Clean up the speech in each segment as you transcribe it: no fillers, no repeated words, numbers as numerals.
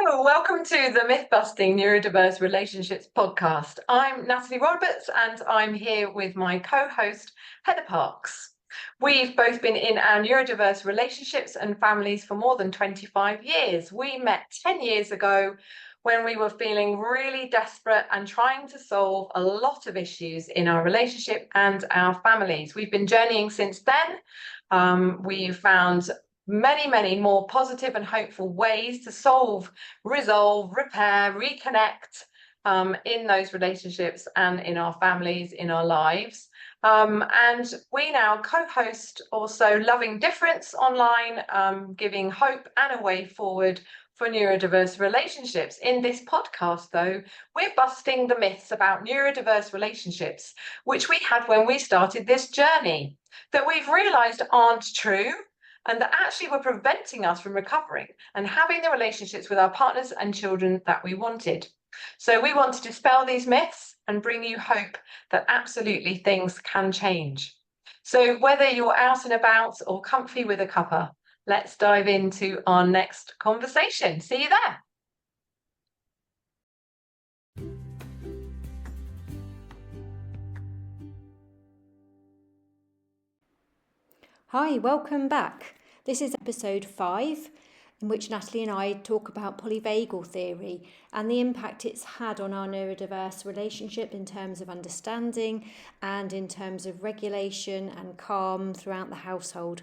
Hello, welcome to the Myth-Busting Neurodiverse Relationships podcast. I'm Natalie Roberts and I'm here with my co-host Heather Parks. We've both been in our neurodiverse relationships and families for more than 25 years. We met 10 years ago when we were feeling really desperate and trying to solve a lot of issues in our relationship and our families. We've been journeying since then. We've found many more positive and hopeful ways to solve, resolve, repair, reconnect in those relationships and in our families, in our lives. And we now co-host also Loving Difference online, giving hope and a way forward for neurodiverse relationships. In this podcast, though, we're busting the myths about neurodiverse relationships, which we had when we started this journey, that we've realised aren't true, and that actually were preventing us from recovering and having the relationships with our partners and children that we wanted. So we want to dispel these myths and bring you hope that absolutely things can change. So whether you're out and about or comfy with a cuppa, let's dive into our next conversation. See you there. Hi, welcome back. This is episode 5, in which Natalie and I talk about polyvagal theory and the impact it's had on our neurodiverse relationship in terms of understanding and in terms of regulation and calm throughout the household.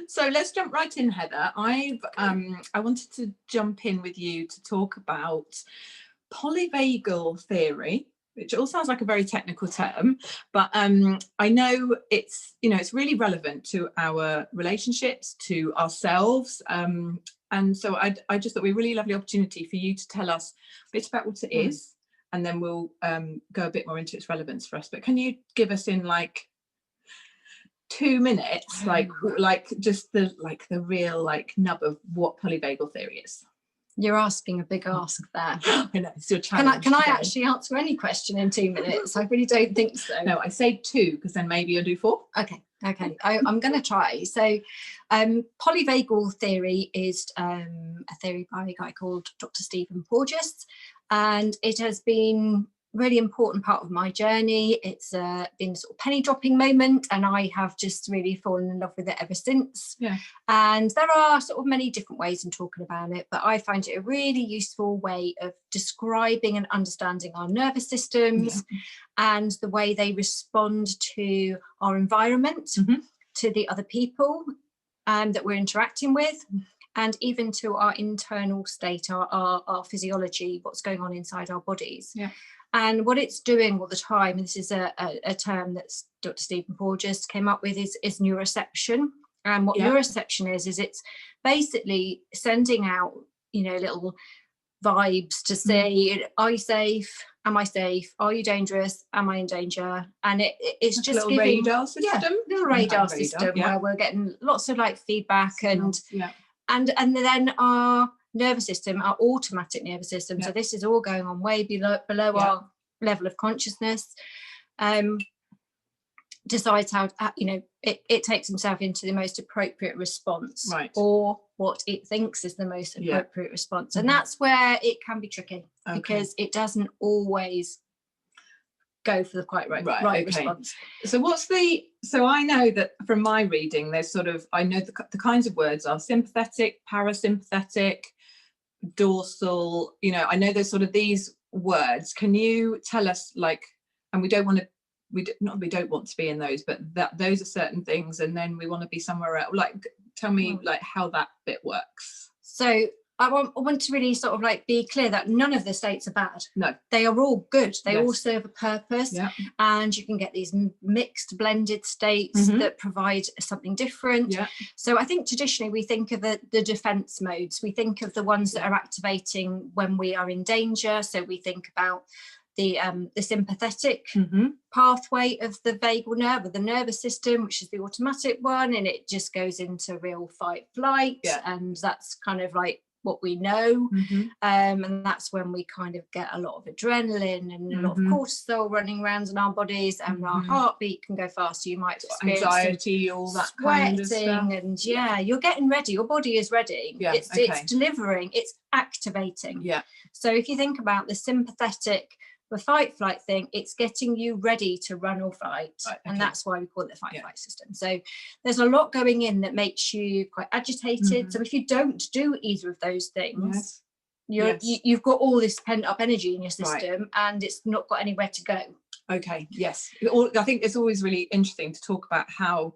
So let's jump right in, Heather. I wanted to jump in with you to talk about polyvagal theory, which all sounds like a very technical term, but I know it's really relevant to our relationships, to ourselves, and so I just thought it would be a really lovely opportunity for you to tell us a bit about what it is, and then we'll go a bit more into its relevance for us. But can you give us in like 2 minutes, like just the real nub of what polyvagal theory is? You're asking a big ask there. I know, it's your challenge. Can I actually answer any question in 2 minutes? I really don't think so. No, I say 2 because then maybe you'll do 4. Okay. I'm going to try. So polyvagal theory is a theory by a guy called Dr. Stephen Porges, and it has been really important part of my journey. It's been a sort of penny dropping moment, and I have just really fallen in love with it ever since. Yeah. And there are sort of many different ways in talking about it, but I find it a really useful way of describing and understanding our nervous systems and the way they respond to our environment, to the other people that we're interacting with, and even to our internal state, our physiology, what's going on inside our bodies. Yeah. And what it's doing all the time, and this is a term that Dr. Stephen Porges came up with, is neuroception. And what neuroception is it's basically sending out, little vibes to say, are you safe? Am I safe? Are you dangerous? Am I in danger? And it's like just a little radar system. Little radar system where we're getting lots of feedback and then our nervous system, our automatic nervous system. So this is all going on way below our level of consciousness. Decides how it takes himself into the most appropriate response, or what it thinks is the most appropriate response, and that's where it can be tricky because it doesn't always go for the quite right response. So I know that from my reading, there's I know the kinds of words are sympathetic, parasympathetic, dorsal. I know there's these words. Can you tell us and we don't want to be in those, but that those are certain things, and then we want to be somewhere else. Tell me how that bit works. So I want to really be clear that none of the states are bad. No, they are all good. They all serve a purpose, and you can get these mixed, blended states that provide something different. So I think traditionally we think of the defense modes. We think of the ones that are activating when we are in danger. So we think about the sympathetic pathway of the vagal nerve, or the nervous system, which is the automatic one, and it just goes into real fight flight, and that's what we know. Mhm. And that's when we kind of get a lot of adrenaline and a lot of cortisol running around in our bodies, and our heartbeat can go faster. You might experience Anxiety, all that kind of stuff. sweating, and you're getting ready. Your body is ready. Yeah, It's delivering, it's activating. Yeah. So if you think about the sympathetic, the fight flight thing, it's getting you ready to run or fight. Right, and that's why we call it the fight flight system. So there's a lot going in that makes you quite agitated. So if you don't do either of those things, you've got all this pent up energy in your system, and it's not got anywhere to go. Okay, yes. I think it's always really interesting to talk about how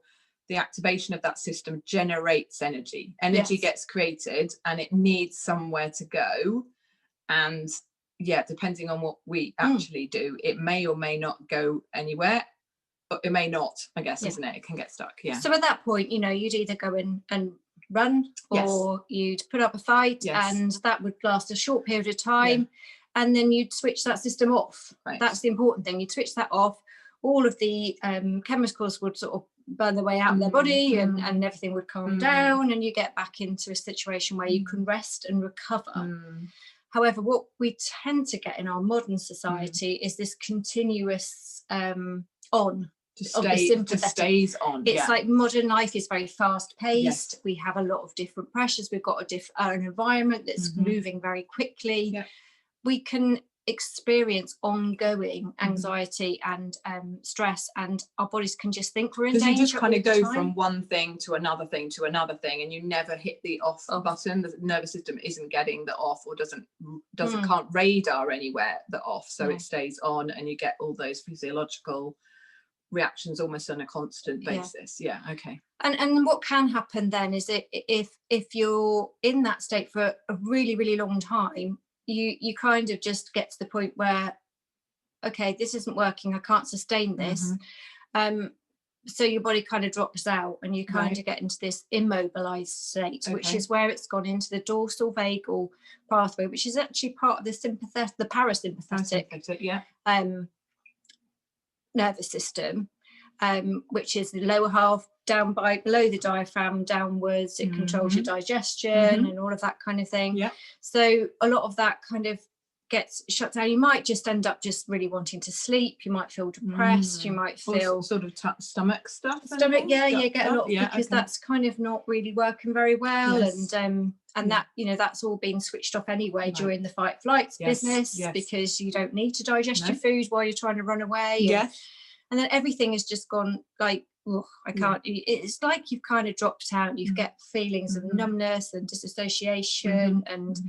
the activation of that system generates energy. Energy gets created and it needs somewhere to go. And depending on what we actually do, it may or may not go anywhere, but it may not, I guess, isn't it? It can get stuck. Yeah. So at that point, you'd either go in and run, or you'd put up a fight, and that would last a short period of time, and then you'd switch that system off. Right. That's the important thing. You'd switch that off. All of the chemicals would sort of burn their way out of their body, and everything would calm down, and you get back into a situation where you can rest and recover. However, what we tend to get in our modern society is this continuous on. Just stays on. It's like modern life is very fast paced. We have a lot of different pressures. We've got an environment that's moving very quickly. We can experience ongoing anxiety and stress, and our bodies can just think we're in danger. You just kind of go from one thing to another thing to another thing, and you never hit the off button. The nervous system isn't getting the off, or can't radar anywhere the off, so it stays on, and you get all those physiological reactions almost on a constant basis. And what can happen then is if you're in that state for a really, really long time, you kind of just get to the point where, okay, this isn't working, I can't sustain this. So your body kind of drops out, and you kind of get into this immobilized state, which is where it's gone into the dorsal vagal pathway, which is actually part of the parasympathetic nervous system, which is the lower half, below the diaphragm downwards. It controls your digestion and all of that kind of thing. So a lot of that kind of gets shut down. You might just end up just really wanting to sleep. You might feel depressed. You might feel sort of stomach stuff. You get a lot because that's kind of not really working very well. And that, that's all being switched off anyway during the fight flight business, because you don't need to digest your food while you're trying to run away. And then everything has just gone like, I can't. It's like you've kind of dropped out. You get feelings of numbness and disassociation, and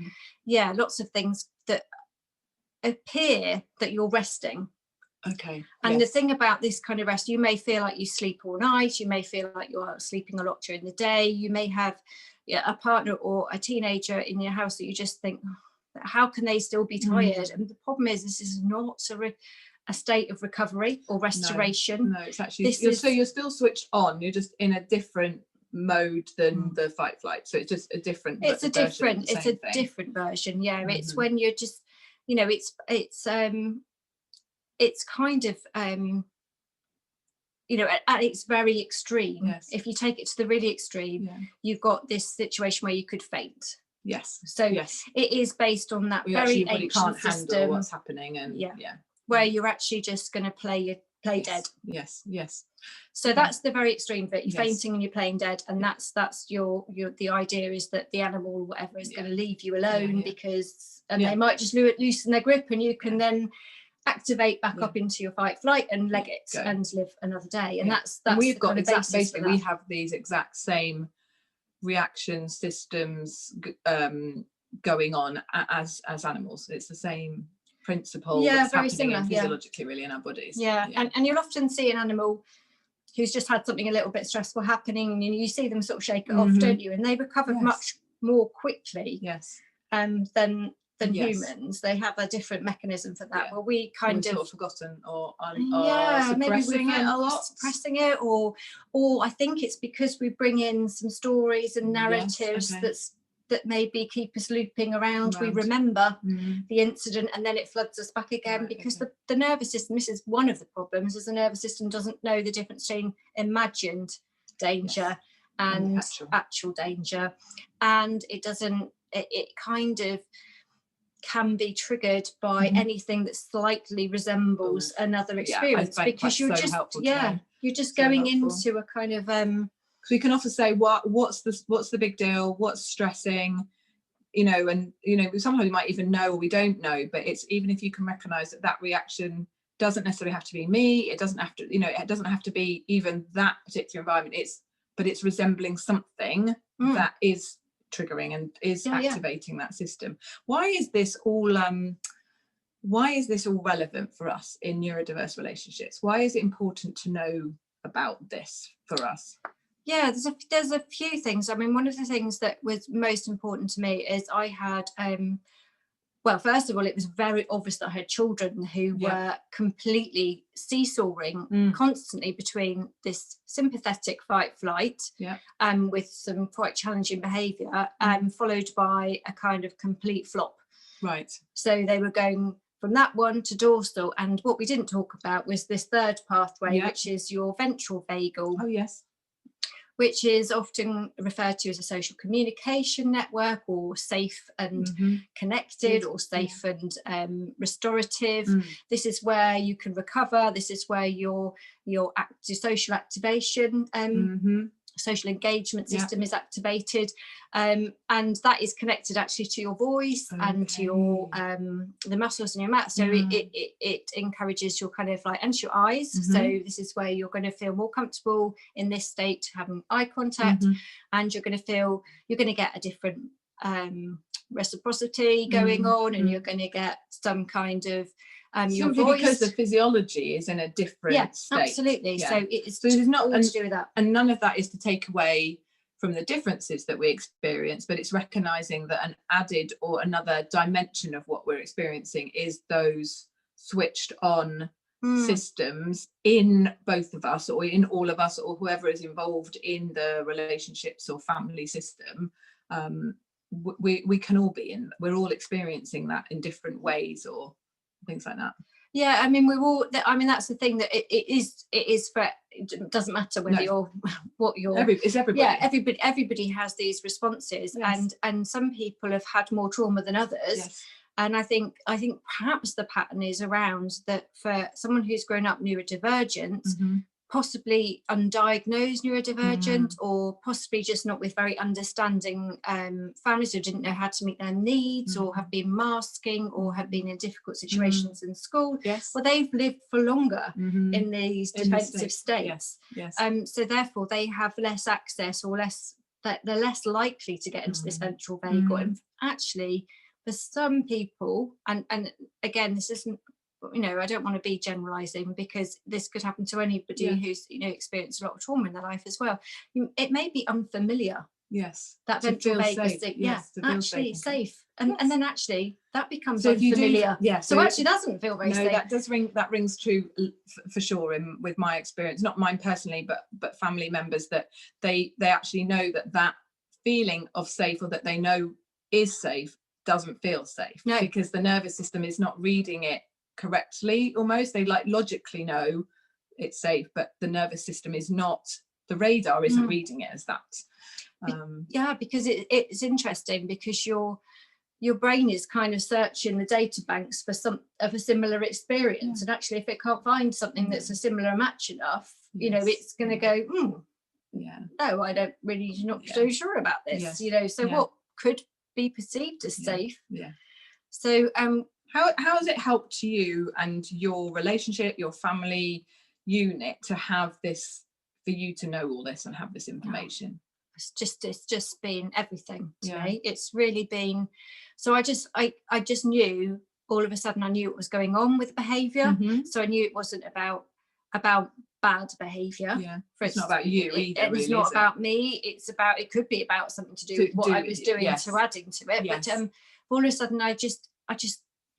lots of things that appear that you're resting. And the thing about this kind of rest, you may feel like you sleep all night. You may feel like you're sleeping a lot during the day. You may have a partner or a teenager in your house that you just think, how can they still be tired? And the problem is, this is not a state of recovery or restoration. No, it's actually you're still switched on. You're just in a different mode than the fight flight. So it's just a different. It's a different version. It's when you're just, it's kind of at its very extreme. If you take it to the really extreme, you've got this situation where you could faint. So it is based on that very ancient can't system. Handle what's happening, and where you're actually just going to play dead. So that's the very extreme bit. You're fainting and you're playing dead, and that's your the idea is that the animal or whatever is going to leave you alone because they might just loosen their grip, and you can then activate back up into your fight flight and leg it and live another day. And that's and we've got basically we have these exact same reaction systems going on as animals. It's the same principle that's very happening similar, physiologically really in our bodies. And you'll often see an animal who's just had something a little bit stressful happening, and you see them sort of shake it off, don't you? And they recover much more quickly than humans. They have a different mechanism for that. Well, we kind of sort of forgotten or are suppressing it a lot. Suppressing it, or I think it's because we bring in some stories and narratives that maybe keep us looping around. We remember the incident, and then it floods us back again because the nervous system, this is one of the problems, is the nervous system doesn't know the difference between imagined danger and actual danger, and it it kind of can be triggered by anything that slightly resembles another experience, because you're just you're just going into a kind of because we can often say what's the big deal, what's stressing, and sometimes we might even know or we don't know, but it's even if you can recognize that reaction doesn't necessarily have to be me, it doesn't have to, it doesn't have to be even that particular environment, but it's resembling something that is triggering and is activating that system. Why is this all relevant for us in neurodiverse relationships? Why is it important to know about this for us? Yeah, there's a few things. I mean, one of the things that was most important to me is I had well, first of all, it was very obvious that I had children who were completely seesawing constantly between this sympathetic fight flight with some quite challenging behaviour, followed by a kind of complete flop. Right. So they were going from that one to dorsal, and what we didn't talk about was this third pathway, which is your ventral vagal. Oh, yes. Which is often referred to as a social communication network, or safe and connected, or safe and restorative. This is where you can recover. This is where your social activation, social engagement system is activated, and that is connected actually to your voice and to your the muscles in your mouth. So it encourages your kind of like, and your eyes. So this is where you're going to feel more comfortable in this state, having eye contact, and you're going to get a different reciprocity going on, and you're going to get some kind of your voice, because the physiology is in a different state. Absolutely. So it's not all to do with that, and none of that is to take away from the differences that we experience, but it's recognizing that an added or another dimension of what we're experiencing is those switched on systems in both of us, or in all of us, or whoever is involved in the relationships or family system. We can all be in, we're all experiencing that in different ways, or things like that. Yeah, I mean, that's the thing, that it is for, it doesn't matter whether it's everybody. Yeah, everybody has these responses, and some people have had more trauma than others. And I think perhaps the pattern is around that for someone who's grown up neurodivergent, possibly undiagnosed neurodivergent, or possibly just not with very understanding families who didn't know how to meet their needs, or have been masking, or have been in difficult situations in school. Well, they've lived for longer in these defensive states. So therefore they have less access, or they're less likely to get into this ventral vagal. And actually, for some people, and again, this isn't, I don't want to be generalizing, because this could happen to anybody who's experienced a lot of trauma in their life as well. It may be unfamiliar. That ventral vagal safe. And then actually that becomes unfamiliar. So actually doesn't feel very safe. That rings true for sure with my experience, not mine personally, but family members, that they actually know that feeling of safe, or that they know is safe, doesn't feel safe, because the nervous system is not reading it correctly. Almost, they logically know it's safe, but the nervous system is not, the radar isn't reading it as that. Because it's interesting, because your brain is kind of searching the data banks for some of a similar experience, and actually if it can't find something that's a similar match enough, it's going to go no, I don't really, not so sure about this. So what could be perceived as safe. So how has it helped you and your relationship, your family unit, to have this, for you to know all this and have this information? It's just been everything to me. It's really been, so I just knew, all of a sudden I knew what was going on with behaviour. So I knew it wasn't about bad behaviour. It's not about you either. It's not about me. It could be about something to do with what I was doing to adding to it. But all of a sudden I just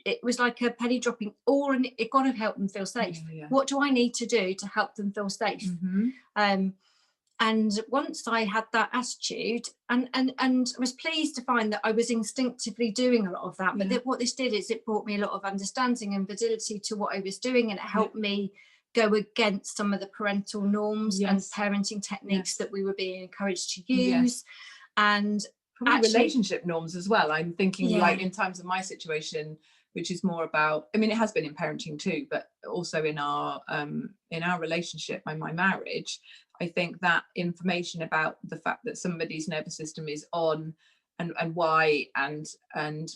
it was like a penny dropping all, and it got to help them feel safe. What do I need to do to help them feel safe? And once I had that attitude, and I was pleased to find that I was instinctively doing a lot of that. But what this did is it brought me a lot of understanding and validity to what I was doing, and it helped me go against some of the parental norms and parenting techniques that we were being encouraged to use. And probably Actually, relationship norms as well. I'm thinking Yeah. like in terms of my situation, which is more about, I mean, it has been in parenting too, but also in our relationship and my marriage. I think that information about the fact that somebody's nervous system is on, and why, and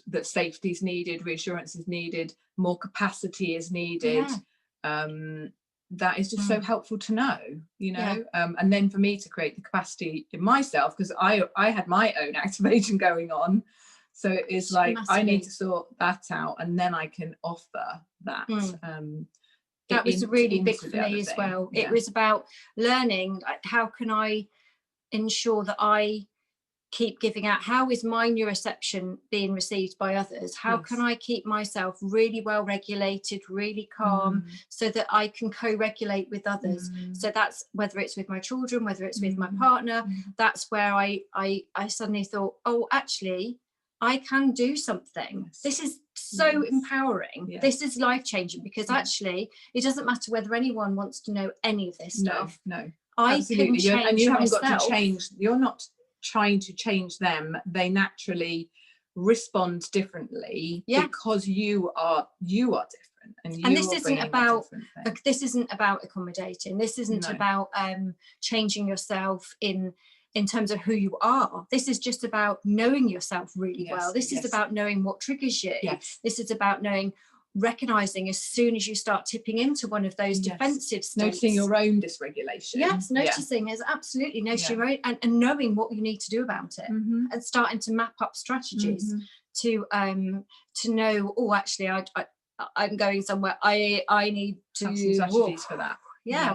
that safety is needed, reassurance is needed, more capacity is needed. That is just so helpful to know, you know. And then for me to create the capacity in myself, because I had my own activation going on. So it's like I need to sort that out, and then I can offer that. That was really big for me as well. Yeah. It was about learning, like, how can I ensure that I keep giving out, how is my neuroception being received by others? How can I keep myself really well regulated, really calm, so that I can co-regulate with others? So that's whether it's with my children, whether it's with my partner. That's where I suddenly thought, oh, actually I can do something. This is so empowering. This is life-changing, because actually it doesn't matter whether anyone wants to know any of this stuff. No, I absolutely. can change And you haven't myself. got to change, you're not trying to change them. They naturally respond differently because you are different, and this isn't about accommodating. This isn't about changing yourself in terms of who you are. This is just about knowing yourself really well. This is about knowing what triggers you. This is about recognizing as soon as you start tipping into one of those defensive states, noticing your own dysregulation. Noticing is absolutely noticing your own, and knowing what you need to do about it, and starting to map up strategies to know, oh, actually I'm going somewhere, I need to have some strategies for that.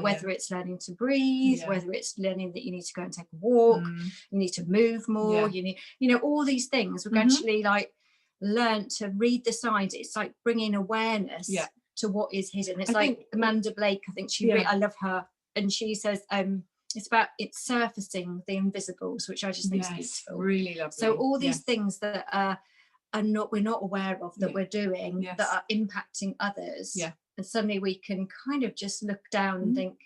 Whether it's learning to breathe, whether it's learning that you need to go and take a walk, you need to move more, you need, all these things. We've actually learned to read the signs. It's like bringing awareness to what is hidden. It's Amanda Blake, I think I love her, and she says it's surfacing the invisibles, which I just think is beautiful, really lovely. So all these things that we're not aware of, that we're doing, that are impacting others, and suddenly we can kind of just look down and think,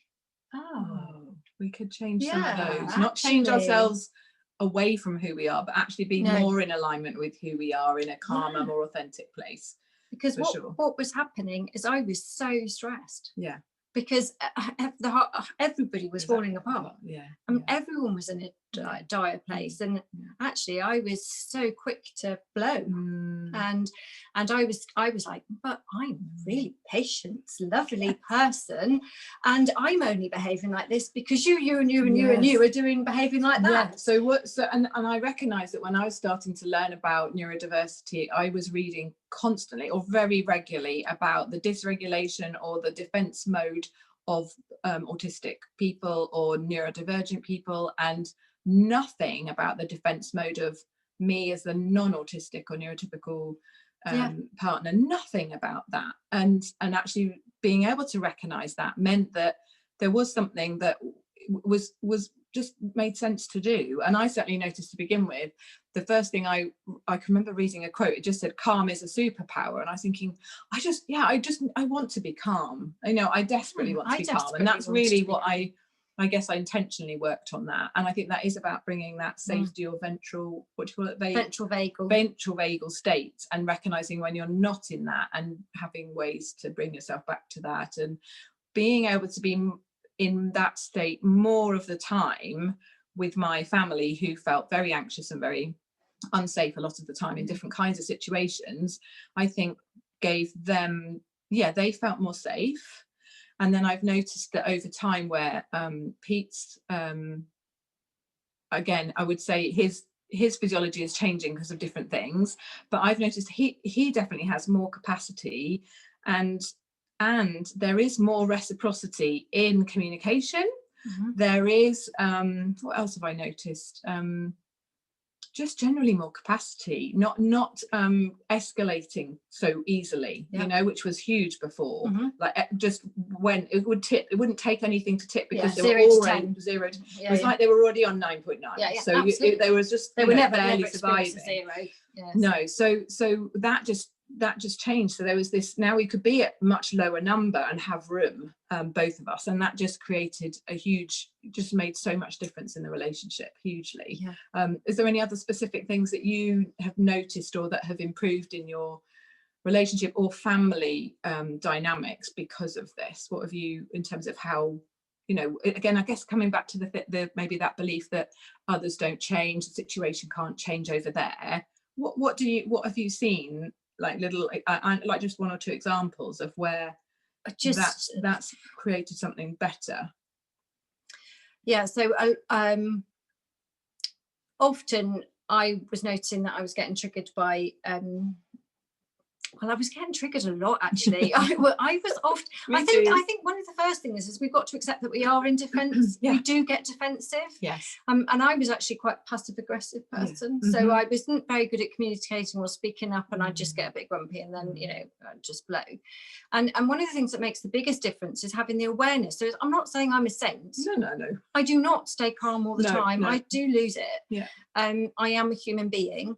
we could change some of those, not change ourselves away from who we are, but actually be more in alignment with who we are, in a calmer, more authentic place. Because what was happening is I was so stressed. Because everybody was falling apart. Everyone was in a dire place, and actually I was so quick to blow, and I was like, but I'm really patient, lovely person, and I'm only behaving like this because you are behaving like that. So I recognized that when I was starting to learn about neurodiversity, I was reading constantly or very regularly about the dysregulation or the defense mode of autistic people or neurodivergent people, and nothing about the defense mode of me as the non-autistic or neurotypical partner. Nothing about that. And actually being able to recognize that meant that there was something that was just made sense to do. And I certainly noticed, to begin with, the first thing I can remember reading a quote, it just said calm is a superpower, and I was thinking, I want to be calm. I desperately want to be calm, and that's really what I guess I intentionally worked on that. And I think that is about bringing that safety or ventral, what do you call it, ventral vagal state, and recognizing when you're not in that, and having ways to bring yourself back to that, and being able to be in that state more of the time with my family, who felt very anxious and very unsafe a lot of the time in different kinds of situations. I think gave them, they felt more safe. And then I've noticed that over time, where Pete's, again, I would say his physiology is changing because of different things, but I've noticed he definitely has more capacity, and there is more reciprocity in communication. There is, what else have I noticed? Just generally more capacity, not escalating so easily, which was huge before. Like just when it wouldn't take anything to tip, because they were already 0 to, it was like they were already on 9.9. So they were never barely surviving. Zero. No, so that just that just changed. So there was this, now we could be at much lower number and have room, both of us, and that just created just made so much difference in the relationship, hugely. Is there any other specific things that you have noticed or that have improved in your relationship or family dynamics because of this? What have you, in terms of how, you know, again, I guess coming back to the maybe that belief that others don't change, the situation can't change over there. What have you seen, like little, like just one or two examples of where that's created something better? Yeah, so often I was noticing that I was getting triggered by I was getting triggered a lot, actually. I was often. I think one of the first things is we've got to accept that we are in defence. We do get defensive. Yes. And I was actually quite a passive aggressive person, so I wasn't very good at communicating or speaking up, and I'd just get a bit grumpy, and then I'd just blow. And one of the things that makes the biggest difference is having the awareness. So I'm not saying I'm a saint. No. I do not stay calm all the time. No. I do lose it. Yeah. I am a human being.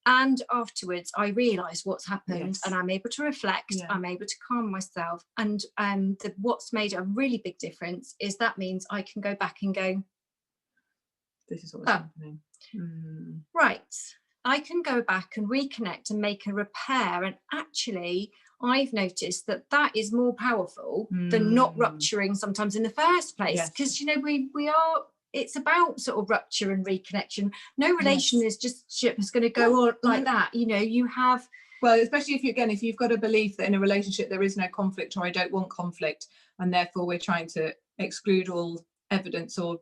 And afterwards, I realise what's happened, and I'm able to reflect. I'm able to calm myself. And what's made a really big difference is that means I can go back and go, this is what's happening. Right. I can go back and reconnect and make a repair. And actually, I've noticed that is more powerful than not rupturing sometimes in the first place. Because, we are... It's about sort of rupture and reconnection. No relation is going to go on like that. You have... Well, especially if you've got a belief that in a relationship there is no conflict, or I don't want conflict, and therefore we're trying to exclude all evidence or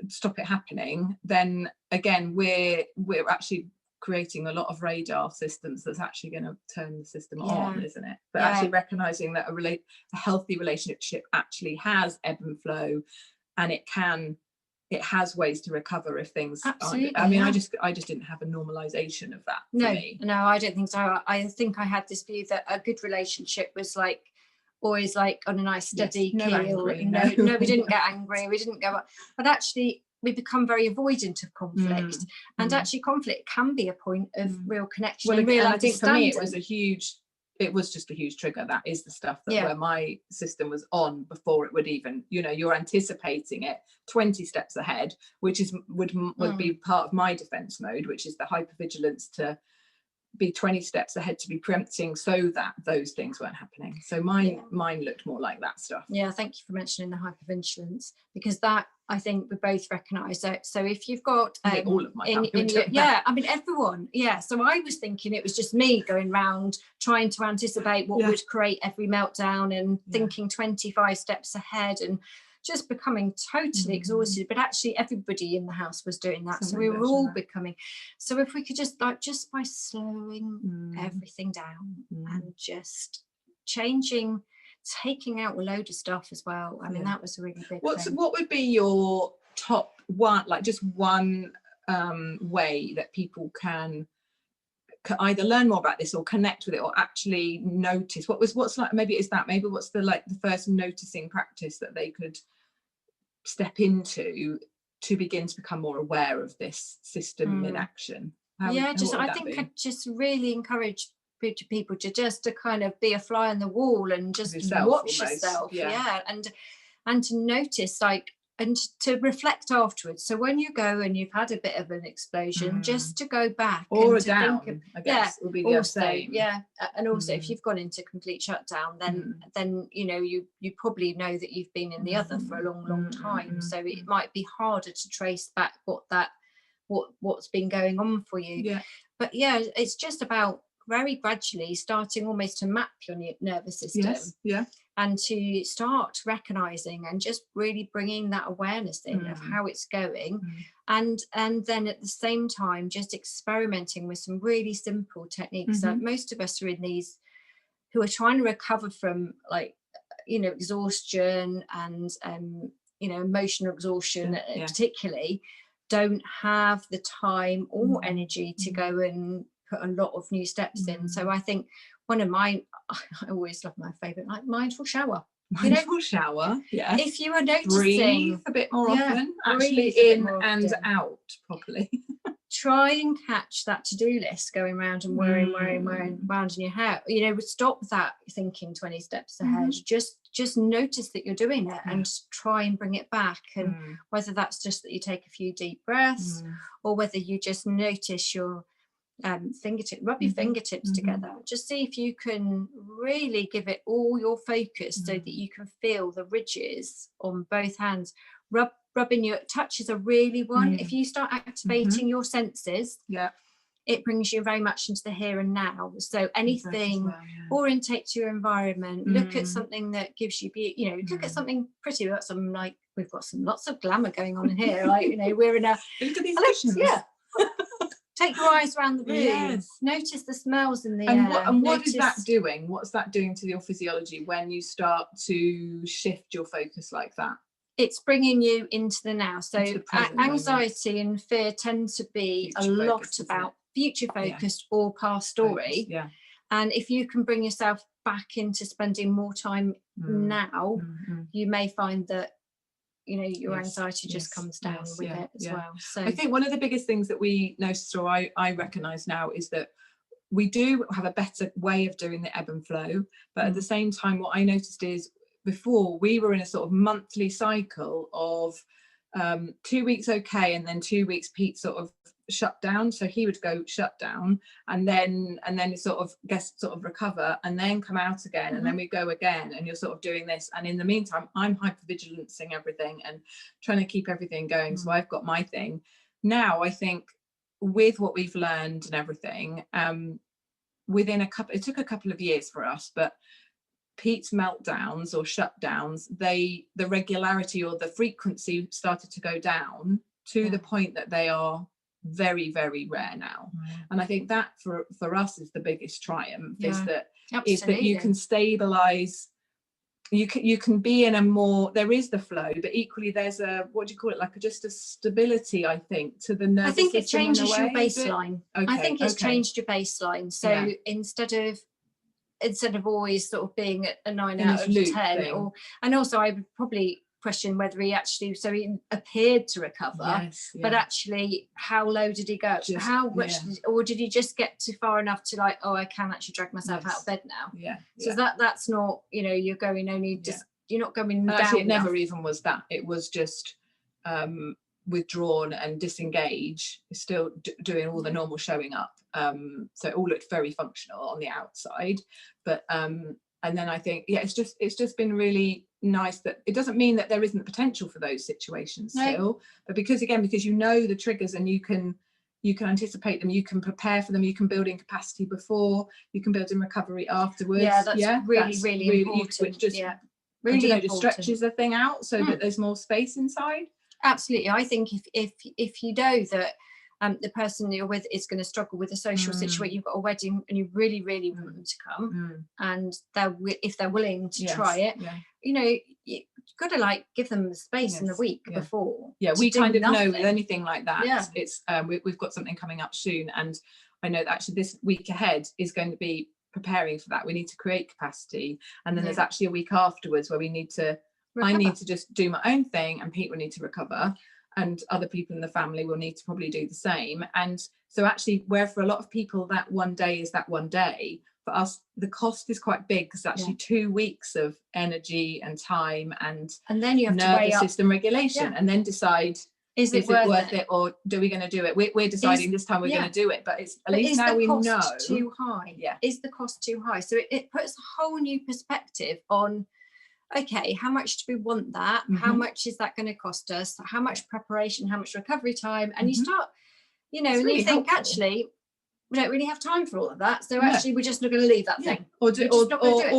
stop it happening, then again, we're actually creating a lot of radar systems that's actually going to turn the system on, isn't it? But actually recognising that a healthy relationship actually has ebb and flow, and it has ways to recover if things aren't. I mean, I just didn't have a normalization of that for me. No, I don't think so. I think I had this view that a good relationship was like always like on a nice steady keel. Angry, no, we didn't get angry, we didn't go up. But actually we become very avoidant of conflict. And actually conflict can be a point of real connection and real understanding. I think for me it was just a huge trigger. That is the stuff that where my system was on before it would even, you're anticipating it 20 steps ahead, which would be part of my defense mode, which is the hypervigilance to be 20 steps ahead, to be preempting so that those things weren't happening. So mine looked more like that stuff. Yeah, thank you for mentioning the hypervigilance, because that, I think we both recognise that. So if you've got all of my everyone, so I was thinking it was just me going round trying to anticipate what would create every meltdown and thinking 25 steps ahead and just becoming totally exhausted. But actually everybody in the house was doing that, so we were all becoming. So if we could just by slowing everything down and just changing, taking out a load of stuff as well. I mean, that was a really big thing. What would be your top one, like just one way that people can either learn more about this or connect with it or actually notice? What's what's the first noticing practice that they could step into to begin to become more aware of this system in action? I think I'd just really encourage people to kind of be a fly on the wall and just watch yourself, and to notice, and to reflect afterwards. So when you go and you've had a bit of an explosion, just to go back or and a down, think of, I guess will be the same. And also if you've gone into complete shutdown, then you probably know that you've been in the other for a long time. So it might be harder to trace back what's been going on for you. But it's just about very gradually starting almost to map your nervous system, and to start recognizing and just really bringing that awareness in of how it's going, and then at the same time just experimenting with some really simple techniques that most of us are in these who are trying to recover from, like, exhaustion and emotional exhaustion particularly, don't have the time or energy to go and put a lot of new steps in. So I think one of mine, I always love my favourite, like mindful shower. Shower, if you are noticing, breathe a bit more often, actually in and out properly. try and catch that to-do list going round and worrying round in your head. You know, stop that thinking 20 steps ahead. Just notice that you're doing it and try and bring it back. And whether that's just that you take a few deep breaths, or whether you just notice your fingertip, rub your fingertips together. Just see if you can really give it all your focus so that you can feel the ridges on both hands. Rubbing your touches are really one. If you start activating your senses, it brings you very much into the here and now. So anything, orientate to your environment, look at something that gives you beauty, you know, look at something pretty. We've got some, like, we've got some lots of glamour going on in here, like, you know, we're in a look at these cushions. Take your eyes around the room. Notice the smells in the air. And what is that doing? What's that doing to your physiology when you start to shift your focus like that? It's bringing you into the now. So anxiety and fear tend to be a lot about future focused or past story. And if you can bring yourself back into spending more time now, you may find that, you know, your anxiety just comes down with it as well. So I think one of the biggest things that we notice, or I recognise now, is that we do have a better way of doing the ebb and flow. But at the same time, what I noticed is, before, we were in a sort of monthly cycle of 2 weeks okay, and then 2 weeks Pete sort of shut down. So he would go shut down, and then sort of recover, and then come out again, and then we go again, and you're sort of doing this. And in the meantime, I'm hypervigilancing everything and trying to keep everything going. So I've got my thing. Now I think with what we've learned and everything, it took a couple of years for us, but Pete's meltdowns or shutdowns, the regularity or the frequency started to go down to the point that they are very, very rare now. And I think that for us is the biggest triumph, is that you can stabilize, you can be in a more, there is the flow, but equally there's a, what do you call it, like just a stability, I think, to the nervous system. I think it changes your baseline. I think it's changed your baseline. So instead of always sort of being at a 9 out of 10, and also I would probably question whether he actually, so he appeared to recover, but actually how low did he go? How much or did he just get too far enough to, like, oh, I can actually drag myself out of bed now? So that's not, you know, you're going only just you're not going down. Actually, it never even was that. It was just withdrawn and disengage, still doing all the normal showing up. So it all looked very functional on the outside, but and then I think it's just been really nice that it doesn't mean that there isn't potential for those situations still, but because you know the triggers, and you can anticipate them, you can prepare for them, you can build in capacity before, you can build in recovery afterwards. That's really important. Really just stretches the thing out so that there's more space inside. Absolutely. I think if you know that the person you're with is going to struggle with a social situation, you've got a wedding and you really, really want them to come, and if they're willing to try it, you know, you've got to, like, give them the space in the week before. We kind of know with anything like that, it's we've got something coming up soon, and I know that actually this week ahead is going to be preparing for that. We need to create capacity, and then there's actually a week afterwards where we need to recover. I need to just do my own thing, and Pete will need to recover, and other people in the family will need to probably do the same. And so actually, where for a lot of people that one day is that one day, for us the cost is quite big, because actually 2 weeks of energy and time, and then you have nervous system regulation, and then decide, is it worth it, or do we going to do it? We're deciding this time we're going to do it, but it's at least now we know. Is the cost too high? Is the cost too high? So it puts a whole new perspective on, okay, how much do we want that? How much is that going to cost us? How much preparation, how much recovery time? And you start, you know, it's and really you think, helpful. Actually, we don't really have time for all of that. So actually, we're just not going to leave that thing. Or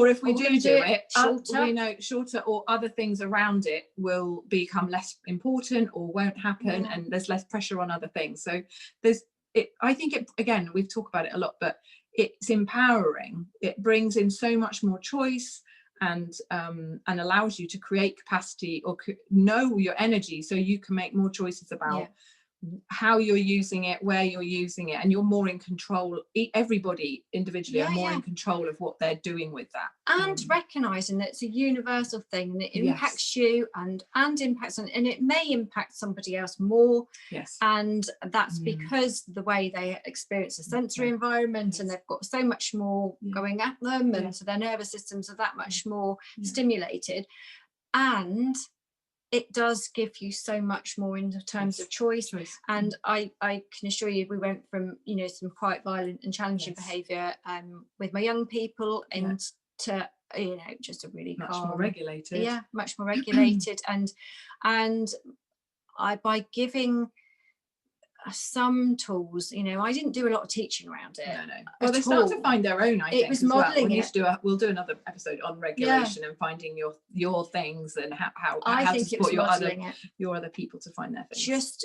if we do it, shorter. We know shorter, or other things around it will become less important or won't happen, and there's less pressure on other things. So I think again, we've talked about it a lot, but it's empowering. It brings in so much more choice, and allows you to create capacity or know your energy, so you can make more choices about how you're using it, where you're using it, and you're more in control. Everybody individually are more in control of what they're doing with that, and recognizing that it's a universal thing and it impacts you and impacts and it may impact somebody else more. Yes, and that's because the way they experience the sensory environment, and they've got so much more going at them, and so their nervous systems are that much more stimulated, and it does give you so much more in terms of choice. And I can assure you, we went from, you know, some quite violent and challenging behaviour with my young people into, you know, just a really much calm, more regulated. Much more regulated. and I, by giving some tools, you know, I didn't do a lot of teaching around it. No. Well, they start to find their own, I think, was as modelling well. We'll do another episode on regulation and finding your things, and how to support your other people to find their things. Just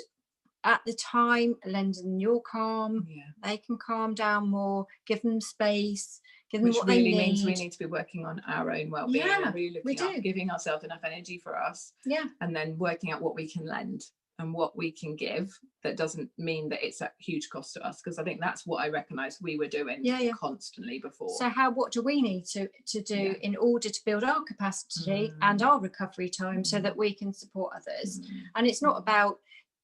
at the time, lending your calm, they can calm down more, give them space, give them which what really they need. means we need to be working on our own well-being, and really looking up, giving ourselves enough energy for us, and then working out what we can lend and what we can give. That doesn't mean that it's a huge cost to us, because I think that's what I recognised we were doing constantly before. So what do we need to do in order to build our capacity and our recovery time so that we can support others? And it's not about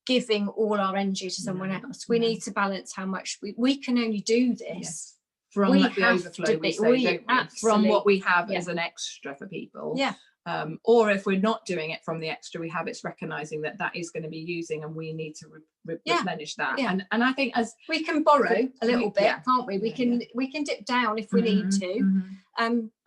giving all our energy to someone else. We need to balance how much we can only do this from the overflow, we say, don't we? From what we have as an extra for people. Or if we're not doing it from the extra we have, it's recognizing that is going to be using, and we need to replenish that. And I think as we can borrow a little bit, can't we? We can dip down if we need to,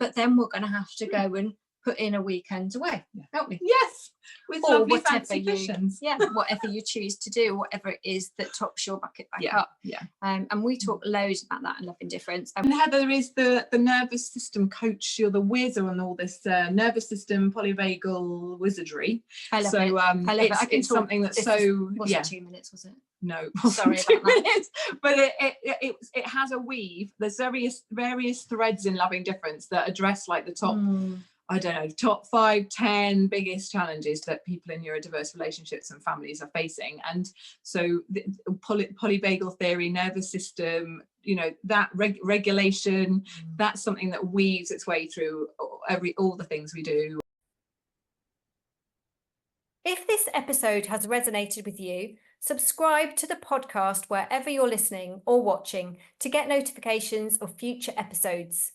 but then we're going to have to go and put in a weekend away, don't we? Yes, with lovely fancy cushions. Whatever you choose to do, whatever it is that tops your bucket back up. And we talk loads about that in Love Indifference. And Heather is the nervous system coach. You're the whiz on all this nervous system polyvagal wizardry. I love it. I love it. It's something that's so. Wasn't 2 minutes, was it? No, sorry about that. Minutes, but it has a weave. There's various threads in Love Indifference that address like the top. I don't know, top 5, 10 biggest challenges that people in neurodiverse relationships and families are facing. And so the polyvagal theory, nervous system, you know, that regulation, that's something that weaves its way through all the things we do. If this episode has resonated with you, subscribe to the podcast wherever you're listening or watching to get notifications of future episodes.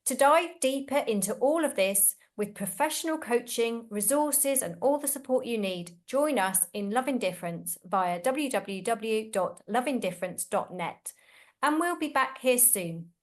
To dive deeper into all of this with professional coaching, resources and all the support you need, join us in Love Indifference via www.loveindifference.net, and we'll be back here soon.